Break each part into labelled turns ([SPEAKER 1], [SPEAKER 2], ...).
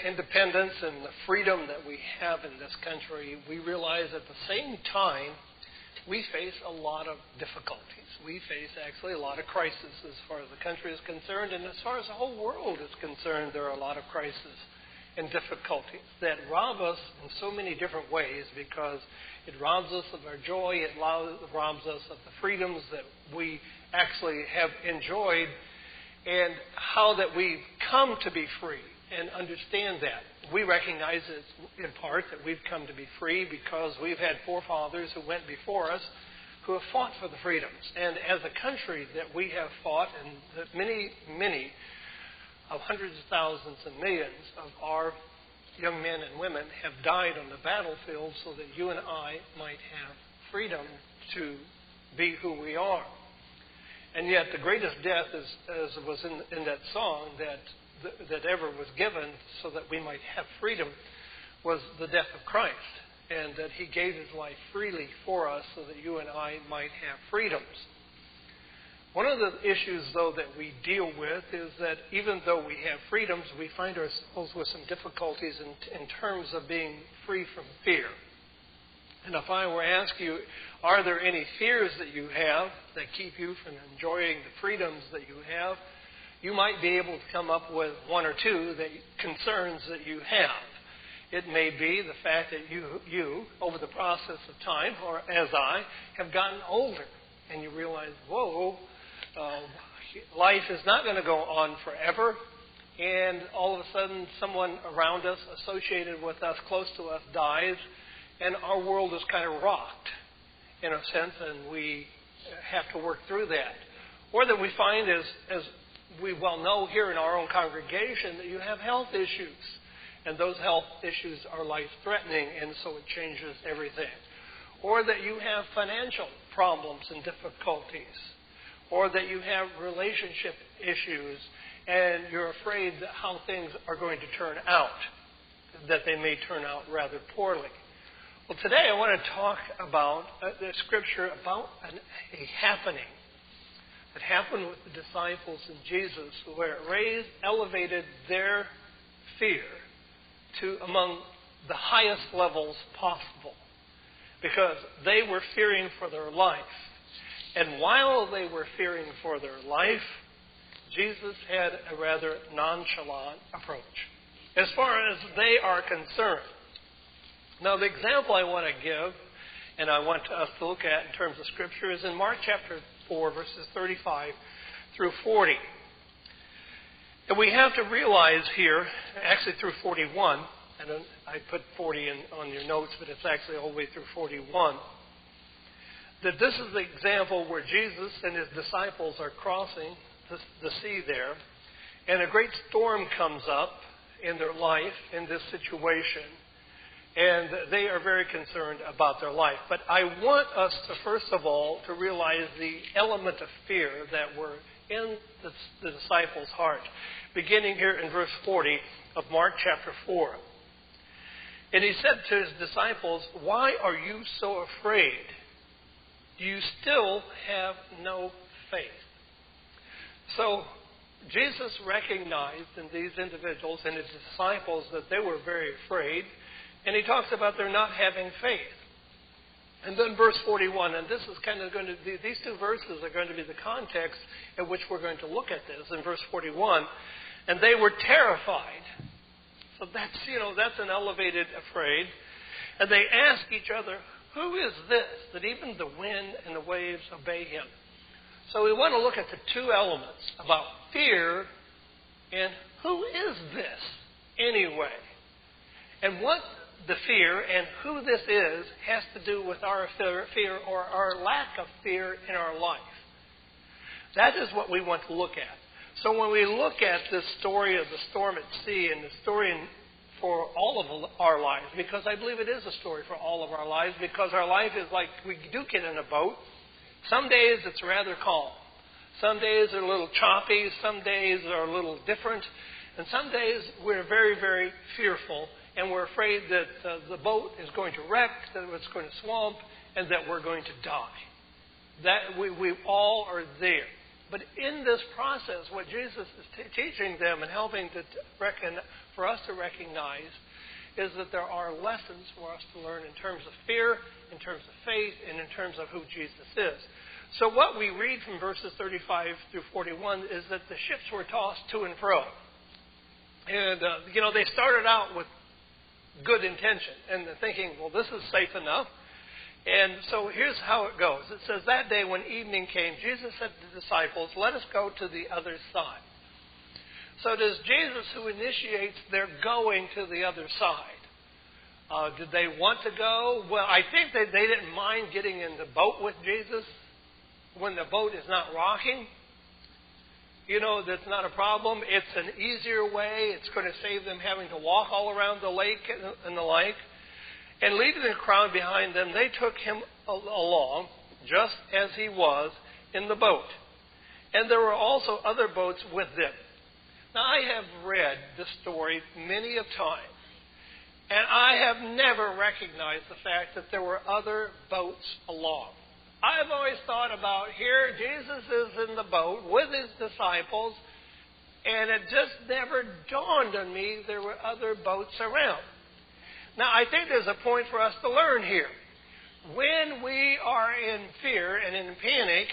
[SPEAKER 1] independence and the freedom that we have in this country, we realize at the same time we face a lot of difficulties. We face actually a lot of crises as far as the country is concerned, and as far as the whole world is concerned, there are a lot of crises and difficulties that rob us in so many different ways, because it robs us of our joy, it robs us of the freedoms that we actually have enjoyed, and how that we've come to be free and understand that. We recognize it in part that we've come to be free because we've had forefathers who went before us who have fought for the freedoms. And as a country that we have fought, and that many of hundreds of thousands and millions of our young men and women have died on the battlefield so that you and I might have freedom to be who we are. And yet the greatest death, as was in that song, that ever was given so that we might have freedom, was the death of Christ. And that he gave his life freely for us so that you and I might have freedoms. One of the issues, though, that we deal with is that even though we have freedoms, we find ourselves with some difficulties in terms of being free from fear. And if I were to ask you, are there any fears that you have that keep you from enjoying the freedoms that you have, you might be able to come up with one or two concerns that you have. It may be the fact that you, over the process of time, or as I, have gotten older, and you realize, whoa, life is not going to go on forever, and all of a sudden someone around us, associated with us, close to us, dies, and our world is kind of rocked, in a sense, and we have to work through that. Or that we find, as we well know here in our own congregation, that you have health issues. And those health issues are life-threatening, and so it changes everything. Or that you have financial problems and difficulties. Or that you have relationship issues, and you're afraid that how things are going to turn out, that they may turn out rather poorly. Well, today I want to talk about the scripture about a happening that happened with the disciples and Jesus, where it elevated their fear to among the highest levels possible, because they were fearing for their life. And while they were fearing for their life, Jesus had a rather nonchalant approach as far as they are concerned. Now, the example I want to give, and I want us to look at in terms of Scripture, is in Mark chapter 4, verses 35 through 40. And we have to realize here, actually through 41, and I put 40 on your notes, but it's actually all the way through 41, that this is the example where Jesus and his disciples are crossing the sea there, and a great storm comes up in their life in this situation, and they are very concerned about their life. But I want us to, first of all, to realize the element of fear that were in the disciples' heart, beginning here in verse 40 of Mark chapter 4. And he said to his disciples, "Why are you so afraid? Do you still have no faith?" So Jesus recognized in these individuals and his disciples that they were very afraid, and he talks about their not having faith. And then verse 41, and this is kind of going to be, these two verses are going to be the context in which we're going to look at this. In verse 41, and they were terrified. So that's an elevated afraid. And they ask each other, "Who is this that even the wind and the waves obey him?" So we want to look at the two elements about fear and who is this anyway? And what the fear and who this is has to do with our fear or our lack of fear in our life. That is what we want to look at. So when we look at this story of the storm at sea and the story for all of our lives, because I believe it is a story for all of our lives, because our life is like we do get in a boat. Some days it's rather calm. Some days are a little choppy. Some days are a little different. And some days we're very, very fearful. And we're afraid that the boat is going to wreck, that it's going to swamp, and that we're going to die. That we all are there. But in this process, what Jesus is teaching them and helping to for us to recognize is that there are lessons for us to learn in terms of fear, in terms of faith, and in terms of who Jesus is. So what we read from verses 35 through 41 is that the ships were tossed to and fro. And, they started out with good intention and thinking, well, this is safe enough. And so here's how it goes. It says, that day when evening came, Jesus said to the disciples, let us go to the other side. So it is Jesus who initiates their going to the other side. Did they want to go? Well, I think that they didn't mind getting in the boat with Jesus when the boat is not rocking. That's not a problem. It's an easier way. It's going to save them having to walk all around the lake and the like. And leaving the crowd behind them, they took him along, just as he was, in the boat. And there were also other boats with them. Now, I have read this story many a time, and I have never recognized the fact that there were other boats along. I've always thought about here, Jesus is in the boat with his disciples, and it just never dawned on me there were other boats around. Now, I think there's a point for us to learn here. When we are in fear and in panic,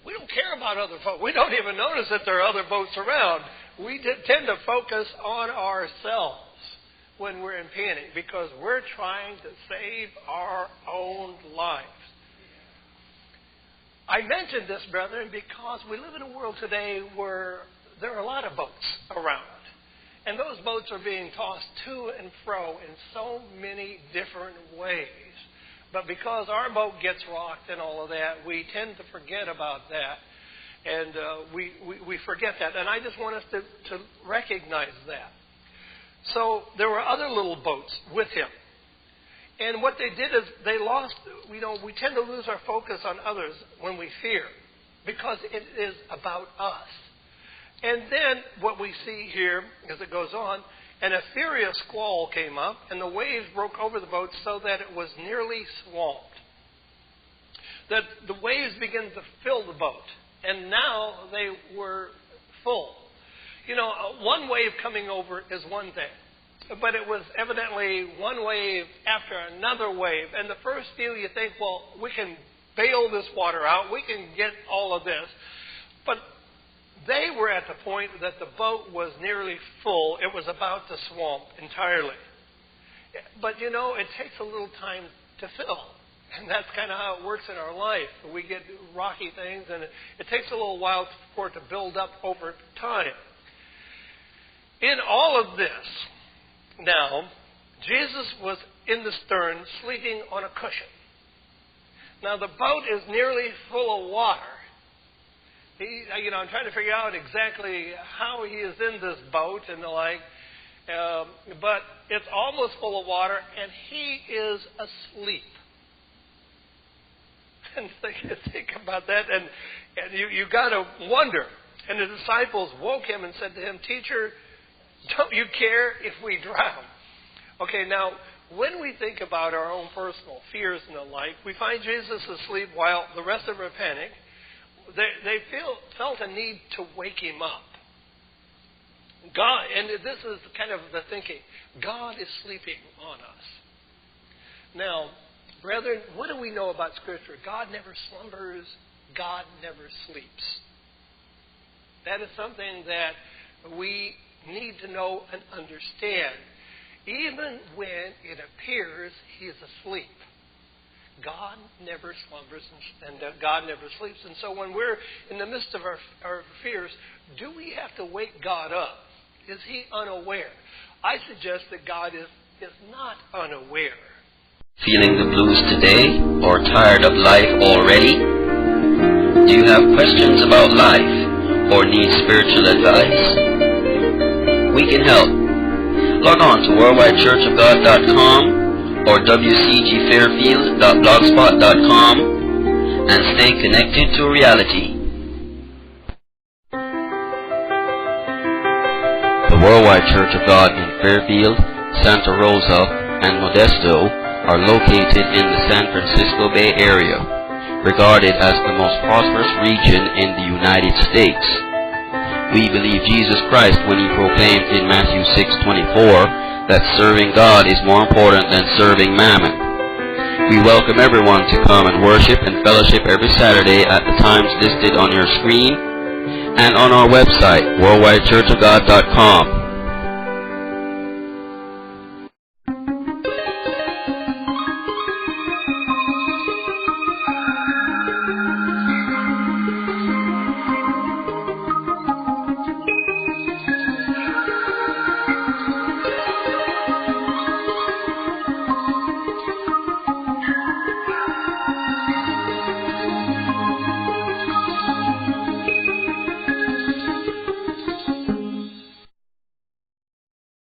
[SPEAKER 1] we don't care about other boats. We don't even notice that there are other boats around. We tend to focus on ourselves when we're in panic because we're trying to save our own lives. I mentioned this, brethren, because we live in a world today where there are a lot of boats around. And those boats are being tossed to and fro in so many different ways. But because our boat gets rocked and all of that, we tend to forget about that. And we forget that. And I just want us to recognize that. So there were other little boats with him. And what they did is they lost, we tend to lose our focus on others when we fear because it is about us. And then what we see here as it goes on, and a furious squall came up, and the waves broke over the boat so that it was nearly swamped. That the waves began to fill the boat, and now they were full. One wave coming over is one thing, but it was evidently one wave after another wave. And the first few you think, well, we can bail this water out, we can get all of this. But they were at the point that the boat was nearly full. It was about to swamp entirely. But, it takes a little time to fill. And that's kind of how it works in our life. We get rocky things, and it takes a little while for it to build up over time. In all of this, now, Jesus was in the stern, sleeping on a cushion. Now, the boat is nearly full of water. I'm trying to figure out exactly how he is in this boat and the like. But it's almost full of water, and he is asleep. And think about that, and you got to wonder. And the disciples woke him and said to him, "Teacher, don't you care if we drown?" Okay, now, when we think about our own personal fears and the like, we find Jesus asleep while the rest of them are panicked. They felt a need to wake him up. God, and this is kind of the thinking, God is sleeping on us. Now, brethren, what do we know about Scripture? God never slumbers. God never sleeps. That is something that we need to know and understand. Even when it appears he is asleep, God never slumbers and God never sleeps. And so when we're in the midst of our fears, do we have to wake God up? Is he unaware? I suggest that God is not unaware.
[SPEAKER 2] Feeling the blues today or tired of life already? Do you have questions about life or need spiritual advice? We can help. Log on to worldwidechurchofgod.com or wcgfairfield.blogspot.com and stay connected to reality. The Worldwide Church of God in Fairfield, Santa Rosa, and Modesto are located in the San Francisco Bay Area, regarded as the most prosperous region in the United States. We believe Jesus Christ when he proclaimed in Matthew 6:24 that serving God is more important than serving mammon. We welcome everyone to come and worship and fellowship every Saturday at the times listed on your screen and on our website, worldwidechurchofgod.com.